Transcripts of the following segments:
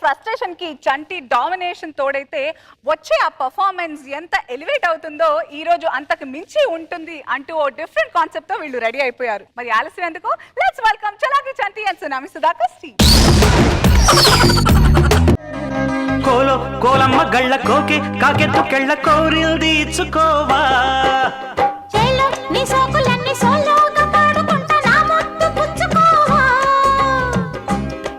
Frustration కి చంటి domination తోడైతే వచ్చే ఆ పర్ఫార్మెన్స్ ఎంత ఎలివేట్ అవుతుందో ఈ రోజు అంతకు మించి ఉంటుంది అంటూ ఓ డిఫరెంట్ కాన్సెప్ట్ తో వీళ్ళు రెడీ అయిపోయారు. మరి ఆలస్యం ఎందుకు, let's welcome Chalaki Chanti and Tsunami Sudhakar team. కోలో కోలమ్మ గళ్ళ కోకి కాకెత్తు కెళ్ళ కోరిల్ది ఇచ్చుకోవా చేలో నీ సోకులన్నీ సోలోగా పాడుకుంటా నా ముద్దు పుచ్చుకోవా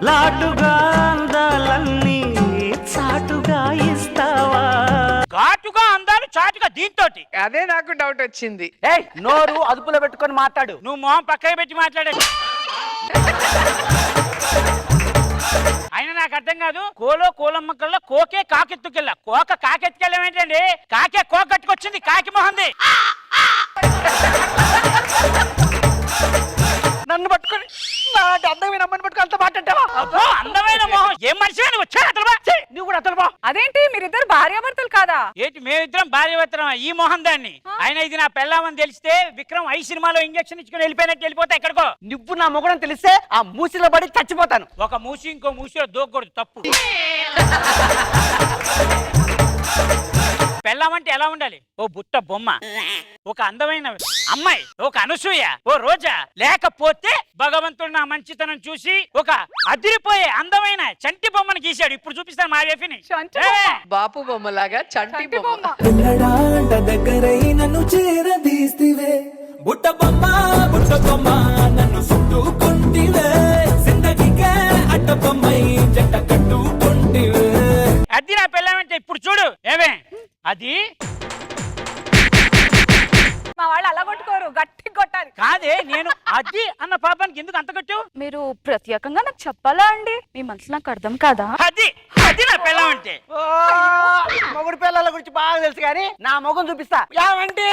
లాటుగా అందాలన్నీ చాటుగా ఇస్తావా ఘాటుగా అందాలు చాటుగా దీంతోటి. అదే నాకు డౌట్ వచ్చింది. ఏయ్ నోరు అదుపులో పెట్టుకొని మాట్లాడు. నువ్వు మొహం పక్కన పెట్టి మాట్లాడాడు. అయినా నాకు అర్థం కాదు. కోలో కోలమ్మకల్లో కోకే కాకెత్తుకెళ్ళ కోక కాకెత్తుకెళ్ళం ఏంటండి? కాకే కోక కట్టుకొచ్చింది కాకి మొహంది. నన్ను పట్టుకొని నాకు అందమైన అమ్మని పట్టుకొని అంత మాట్లాడతావా? అందమైన మొహం ఏం మనిషి వచ్చా అతను నువ్వు కూడా అతను. అదేంటి మీరిద్దరు భార్యాభర్తలు కాదా? ఏంటి మేమిద్దరం భార్యాభర్తలం? ఈ మొహం దాన్ని. ఆయన ఇది నా పెళ్ళామని తెలిస్తే విక్రమ్ 5 సినిమాలో ఇంజక్షన్ ఇచ్చుకుని వెళ్ళిపోయినట్టు వెళ్ళిపోతా ఎక్కడికో. నువ్వు నా మొగుడని తెలిస్తే ఆ మూసిలో పడి చచ్చిపోతాను. ఒక మూసి ఇంకో మూసిలో దూకూడదు, తప్పు. పెళ్ళామంటే ఎలా ఉండాలి? ఓ బుట్ట బొమ్మ, ఒక అందమైన అమ్మాయి, ఒక అనసూయ, ఓ రోజా. లేకపోతే భగవంతుడు నా మంచితనం చూసి ఒక అదిరిపోయే అందమైన చంటి బొమ్మను గీశాడు. ఇప్పుడు చూపిస్తాను మా వేఫిని. బాపు బొమ్మలాగా చంటి బొమ్మ. దగ్గరై నన్ను చేరదీస్తివే బుట్ట బొమ్మ నన్ను చుట్టుకుంటివే జిందగీకే అడ్డ బొమ్మై జంట కట్టుకుంటివే. అది నా పెళ్ళామంటే. ఇప్పుడు చూడు ఏమే అది. మా వాళ్ళు అలా కొట్టుకోరు, గట్టి కొట్టాలి. కాదే నేను అది అన్న పాపానికి ఎందుకు అంత కొట్టావు? మీరు ప్రత్యేకంగా నాకు చెప్పాలా అండి? మీ మనసు నాకు అర్థం కాదా? అది అది నా పెళ్ళామంటే. మొగుడు పిల్లల గురించి బాగా తెలుసు కానీ నా మొగం చూపిస్తా. ఏమండి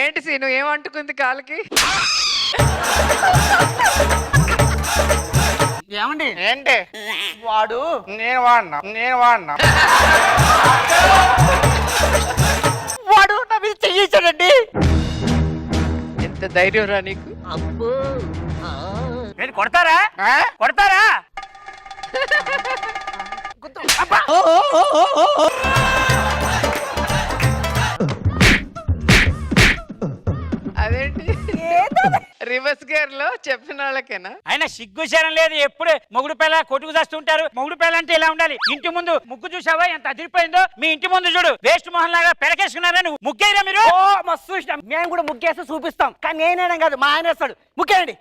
ఏంటి సీను ఏమంటుకుంది కాలుకి? ఏమండి ఏంటి వాడు నేను వాడినా వాడు నా మీద చెయ్యించాడండి. ఎంత ధైర్యం రా నీకు? అబ్బో నేను కొడతారా? కొడతారా? అదేంటి రివర్స్ గేర్ లో చెప్పిన వాళ్ళకేనా? ఆయన సిగ్గు శరం లేదు. ఎప్పుడు మొగుడు పిల్ల కొట్టుకు చేస్తుంటారు. మొగుడు పిల్ల అంటే ఇలా ఉండాలి. ఇంటి ముందు ముగ్గు చూసావా ఎంత అదిరిపోయిందో? మీ ఇంటి ముందు చూడు వేస్ట్ మొహన్ లాగా పెరకేసుకున్నారా? నువ్వు ముగ్గేరా మీరు? ఓ మస్తు ఇష్టం. మేము కూడా ముగ్గేస్తే చూపిస్తాం. కానీ నేనేనా కాదు, మా ఆయన వేస్తాడు. ముగ్గేయండి.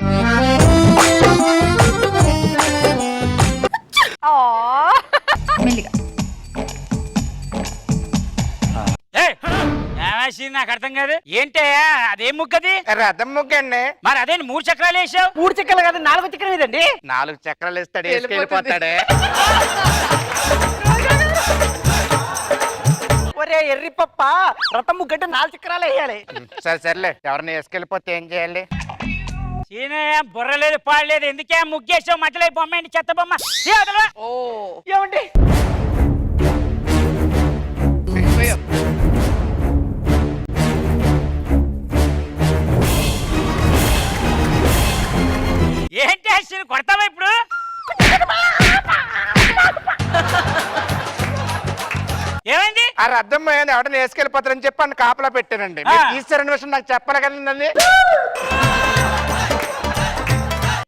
నాకు అర్థం కాదు. ఏంటే అదేం ముగ్గది? రథం ముగ్గండి. మరి అదే 3 చక్రాలు వేసావు. 3 చక్రాలు కాదు 4 చక్రం ఇదండి. 4 చక్రాలు వేస్తాడు, వెళ్ళిపోతాడే. ఒరే ఎర్రి పప్ప, రథం ముగ్గంటే 4 చక్రాలు వేయాలి. సర్లే ఎవరిని వేసుకెళ్ళిపోతే ఏం చేయాలి? బుర్ర లేదు పాడలేదు. ఎందుకే ముగ్గేసావు? మధ్యలో బొమ్మ ఏంటి? చెత్త బొమ్మ. ఓ ఏమండి ఏంటి అసలు కొడతావా ఇప్పుడు? ఏమైంది? ఆ రథం పోయింది, ఎవరిని వేసుకెళ్ళిపోతారని చెప్పి అని కాపలా పెట్టానండి. తీసారని విషయం నాకు చెప్పాలి కదండి.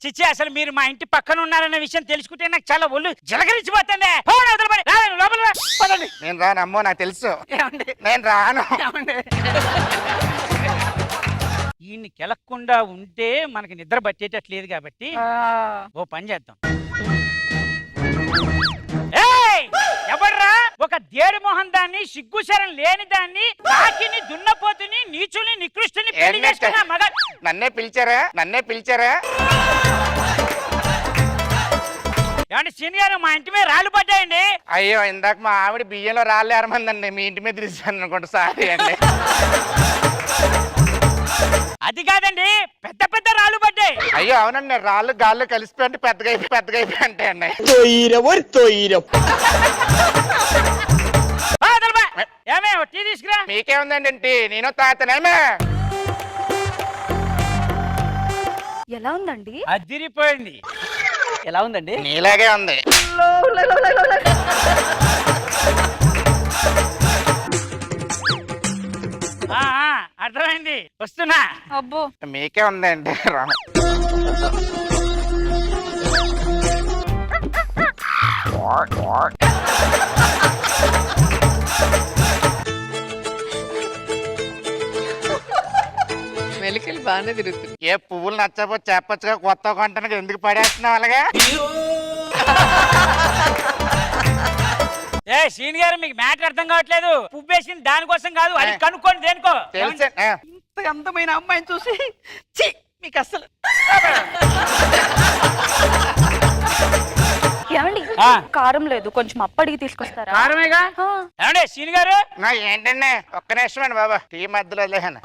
చిచ్చి అసలు మీరు మా ఇంటి పక్కన ఉన్నారన్న విషయం తెలుసుకుంటే నాకు చాలా ఒళ్ళు జలగరించిపోతుంది. నేను రాను అమ్మో, నాకు తెలుసు. నేను రాను. ఈయన్ని కెలక్కుండా ఉంటే మనకి నిద్ర పట్టేటట్లేదు కాబట్టి ఓ పని చేద్దాం. ఎవడ్రా ఒక దేడు మొహం దాన్ని, సిగ్గుశరం లేని దాన్ని, కాకిని, దున్నపోతుని, నీచుని, నికృష్టుని పెళ్లి చేసుకున్నా మగ. నన్నే పిలిచారా? ఏమంటే సీనియర్ మా ఇంటి మీద రాళ్ళు పడ్డాయండి. అయ్యో ఇందాక మా ఆవిడ బియ్యంలో రాళ్ళు ఏరమందండి, మీ ఇంటి మీద తీసాను అనుకుంటా. సారీ అండి. అది కాదండి, పెద్ద పెద్ద రాళ్ళు పడ్డాయి. అయ్యో అవునండి, రాళ్ళు గాల్లో కలిసిపోయి పెద్దగా అంటే అండి. అతను ఏమే టీ తీసుకురా. మీకేముందండి టీ నేను తాతనేమే. ఎలా ఉందండి? అదిరిపోయింది. ఎలా ఉందండి? నీలాగే ఉంది. అర్థమైంది, వస్తున్నా. అబ్బో మీకే ఉందండి రాను. మెలికలు బాగానే తిరుగుతుంది. ఏ పువ్వులు నచ్చకపోతే చెప్పచ్చుగా, కొత్త కొంటానికి ఎందుకు పడేస్తున్నావు అలాగా? ఏ శ్రీని గారు, మీకు మ్యాటర్ అర్థం కావట్లేదు. పువ్వు వేసింది దానికోసం కాదు, అది కనుక్కోండి దేనికో. తెలుసే. ఇంత అందమైన అమ్మాయిని చూసి ఛీ, మీకు అసలు ఏమండి ఆ. కారం లేదు, కొంచెం అప్పడికి తీసుకొస్తారా? కారమేగా. ఆ. ఏమండి శ్రీని గారు, నా ఏంటండి ఒక్క నిమిషం అండి బాబా, టీ మధ్యలో లేహన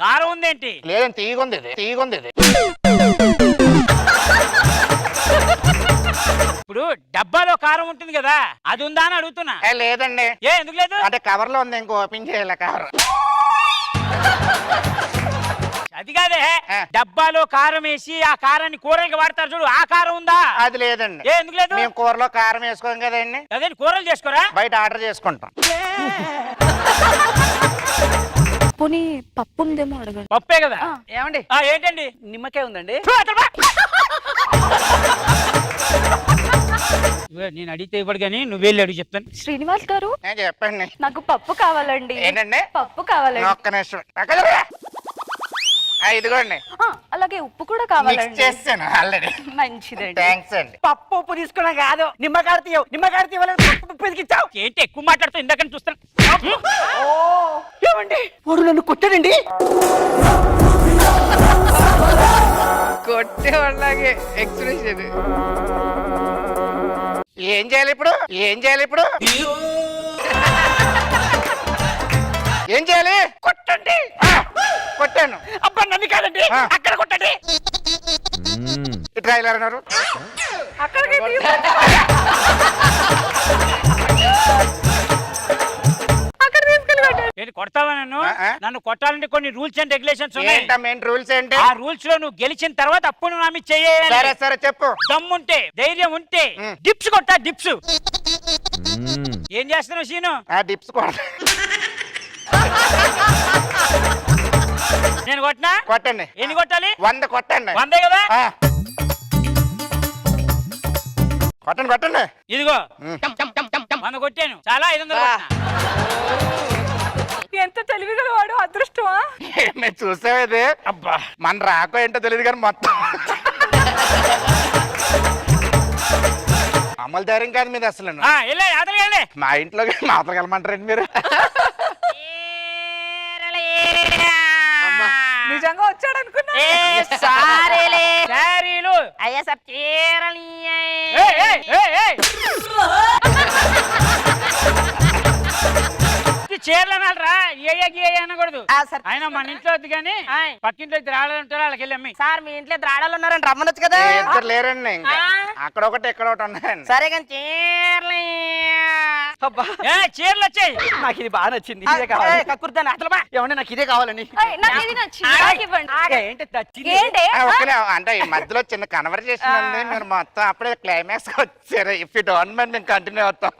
కారం ఉందేంటి? లేదండి, తీగుంది ఇది, తీగుంది ఇది. ఇప్పుడు డబ్బాలో కారం ఉంటుంది కదా, అది ఉందా అని అడుగుతున్నా. లేదండి. ఏ ఎందుకు లేదు? అంటే కవర్ లో ఉంది, ఇంకో ఓపెన్ చేయాలి కవర్. అది కాదే, ఆ. డబ్బాలో కారం వేసి ఆ కారాన్ని కూరలకి వాడతారు చూడు, ఆ కారం ఉందా? అది లేదండి. ఏ ఎందుకు లేదు? మేము కూరలో కారం వేసుకోం కదండి, అదే కూరలు చేసుకోరా? బయట ఆర్డర్ చేసుకుంటాం. పోనీ పప్పు ఉందేమో అడగండి. పప్పే కదా. ఆ. ఏమండి? ఏంటండి? నిమ్మకాయ ఉందండి? నేను అడిగితే ఇవ్వడు కానీ నువ్వు వెళ్ళి అడుగు, చెప్తాను. శ్రీనివాస్ గారు, నేను చెప్పండి. నాకు పప్పు కావాలండి. ఏంటండి? పప్పు కావాలండి. ఒక్క నిమిషం పక్కన జరగ. ఇదిగోండి, ఆ, అలాగే ఉప్పు కూడా మిక్స్ కావాలండి. చేస్తాను ఆల్రెడీ. మంచిదండి. థ్యాంక్స్ అండి. పప్పు ఉప్పు తీసుకున్నా కాదు, నిమ్మకాయ తీయవు. నిమ్మకాయ తీయలేదు, ఉప్పు ఎదిగిచ్చావు. ఏంటి ఎక్కువ మాట్లాడుతూ ఇందాక చూస్తాను. ఏమండి వాడు నన్ను కొట్టాడండి. కొట్టేవాళ్ళలాగే ఎక్స్ప్రెషన్. ఏం చేయాలి ఇప్పుడు? ఏం చేయాలి ఇప్పుడు? ఏం చేయాలి? కొట్టండి. కొట్టాను. అబ్బా నన్ను కాదండి, ఆ. అక్కడ కొట్టండి. ట్రైలర్ అన్నారు. అక్కడికి అక్కడ తీసుకెళ్ళి కొట్టారు. ఏంటి కొడతావా నన్ను? ఆ. నన్ను కొట్టాలంటే కొన్ని రూల్స్ అండ్ రెగ్యులేషన్స్ ఉన్నాయి. ఏంటా మెయిన్ రూల్స్ ఏంటి? ఆ రూల్స్ లో నువ్వు గెలిచిన తర్వాత అప్పుడు నువ్వు ఆమె చేయాలి. సరే సరే చెప్పు. దమ్ముంటే, ధైర్యం ఉంటే డిప్స్ కొట్టా, డిప్స్. ఏం చేస్తున్నావు సీను? ఆ డిప్స్ కొడ. నేను కొట్టినా? కొట్టండి. ఎన్ని కొట్టాలి? 100 కొట్టండి. 100 కదా? ఆ. కొట్టండి కొట్టండి. ఇదిగో 100 కొట్టాను. చాలా 500 కొట్టినా. ఎంత తెలివిగల వాడు, అదృష్టమా? మేము చూసావేది. అబ్బా మన రాకో ఏంటో తెలియదు కానీ మొత్తం అమలు ధైర్యం కాదు మీద అసలు. వెళ్ళే అతను వెళ్ళే. మా ఇంట్లో మాత్రం వెళ్ళమంటారండి మీరు? నిజంగా వచ్చాడు అనుకున్నా. శారీలు. అయ్యా సార్ చీరలు ఏయ్, ఏయ్, ఏయ్, ఏయ్. చీరలు అనాలరా, ఏ అనకూడదు. సార్ ఆయన మన ఇంట్లో వద్దు కానీ పక్కింట్లో ఇద్దరు ఆడలు ఉంటారు, వాళ్ళకి వెళ్ళి అమ్మి. సార్ మీ ఇంట్లో ద్రాడాలు ఉన్నారని రమ్మనొచ్చు కదా. ఇద్దరు లేరండి ఇంకా. అక్కడ ఒకటి ఇక్కడ ఒకటి ఉన్నాయండి. సరే కానీ చీరలు. అబ్బా చీరలు వచ్చాయి. నాకు ఇది బాగా నచ్చింది, ఇదే కావాలి. కక్కుర్తాను అసలు ఏమన్నా నాకు ఇదే కావాలని. నాకు ఇది నచ్చింది, నాకు ఇవ్వండి. ఏంటి నచ్చింది? ఏంటి? ఓకే అంటే ఈ మధ్యలో చిన్న కన్వర్జేషన్ ఉంది, మీరు మొత్తం అప్పుడే క్లైమాక్స్ వచ్చారు. ఇఫ్ యూ డోంట్ మైండ్ మేము కంటిన్యూ అవుతాం.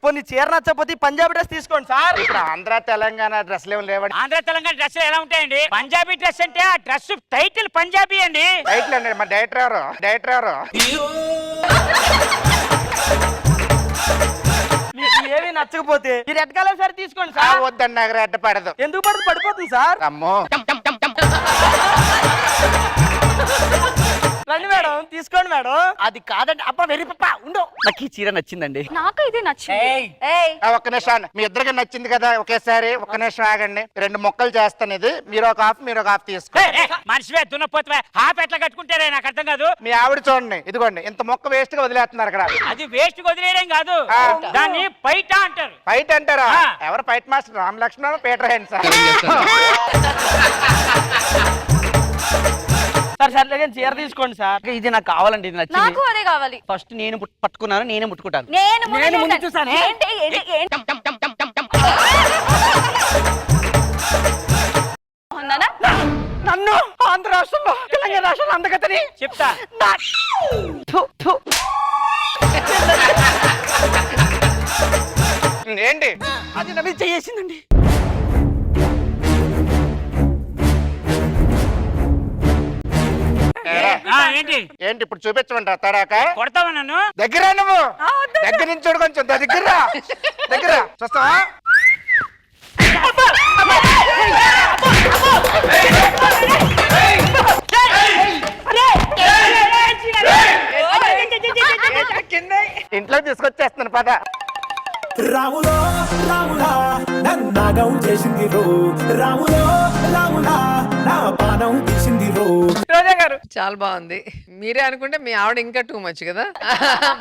కొన్ని చీర నచ్చకపోతే పంజాబీ డ్రెస్ తీసుకోండి సార్. ఇప్పుడు ఆంధ్ర తెలంగాణ డ్రెస్లు ఏమి లేవండి. ఆంధ్ర తెలంగాణ డ్రెస్సులు ఎలా ఉంటాయండి? పంజాబీ డ్రెస్ అంటే ఆ డ్రెస్ టైటిల్ పంజాబీ అండి. డైట్లు అండి. మా డైరెక్టర్ ఎవరు? డైరెక్టర్ ఎవరు? మీకు ఏమి నచ్చకపోతే ఈ రెడ్ కలర్ సార్ తీసుకోండి సార్. వద్దండి, నాకు రెడ్డ పడదు. ఎందుకు పడుతుంది? పడిపోతుంది సార్. అమ్మో రండి మేడం, తీసుకోండి మేడం. అది కాదండి. అబ్బా వెరీ పప్ప ఉండు. నాకు ఈ చీర నచ్చిందండి. నాకు ఇది నచ్చింది. ఏయ్. ఏయ్, ఒక్క నిమిషం, మీ ఇద్దరికి నచ్చింది కదా ఒకేసారి. ఒక్క నిమిషం ఆగండి, 2 ముక్కలు చేస్తాను. ఇది మీరు ఒక హాఫ్, మీరు ఒక హాఫ్ తీసుకో. మనిషివే దున్నపోతువే, హాఫ్ ఎట్లా కట్టుకుంటారే నాకు అర్థం కాదు. మీ ఆవిడ చూడండి, ఇదిగోండి ఇంత మొక్క వేస్ట్ గా వదిలేస్తున్నారు అక్కడ. అది వేస్ట్ వదిలేయడం కాదు, దాన్ని పైట అంటారు. ఫైట్ అంటారా? ఆ. ఎవరు fight master? Ram Lakshman, Peter Hein sir. Sir సర్లే కానీ చీర తీసుకోండి సార్. ఇది నాకు కావాలండి, ఇది నచ్చింది. నాకు అదే కావాలి. ఫస్ట్ నేను పట్టుకున్నాను, నేనే ముట్టుకుంటాను. నేను ముందు చూసానే. ఉందనా? నన్ను ఆంధ్ర రాష్ట్రంలో తెలంగాణ రాష్ట్రంలో అందగతని చెప్తా. ఏంటి అది నన్ను చేసిందండి. ఏంటి ఏంటి ఇప్పుడు చూపించమంటా తడాక కొడతావా నన్ను? దగ్గర నువ్వు దగ్గర నుంచి చూడు కొంచెం దగ్గర దగ్గర చూస్తావా ఇంట్లో తీసుకొచ్చేస్తున్నాను పద. రాములో రాములా నన్నాగం చేసింది రో, రాములో రాములా నా పానం తీసింది రో. రోజా గారు చాలా బాగుంది. మీరే అనుకుంటే మీ ఆవిడ ఇంకా టూ మచ్ కదా.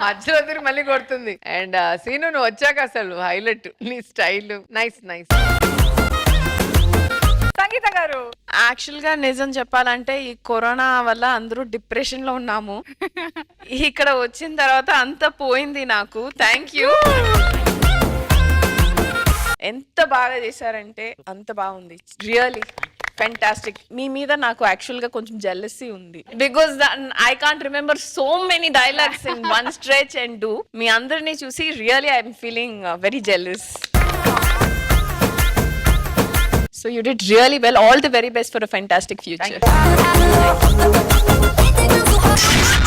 మధ్యలో తిరిగి మళ్ళీ కొడుతుంది. అండ్ సీను నువ్వు వచ్చాక అసలు హైలైట్ నీ స్టైల్. Nice nice. సంగీత గారు యాక్చువల్ గా నిజం చెప్పాలంటే ఈ కరోనా వల్ల అందరూ డిప్రెషన్ లో ఉన్నాము. ఇక్కడ వచ్చిన తర్వాత అంత పోయింది నాకు. Thank you. ఎంత బాగా చేశారంటే అంత బాగుంది. Really fantastic. మీ మీద నాకు యాక్చువల్ గా కొంచెం జెల్లసీ ఉంది. Because I can't remember so many dialogues in one stretch and do. మీ అందరినీ చూసి really I'm feeling very jealous. So you did really well. All the very best for a fantastic future. Thank you.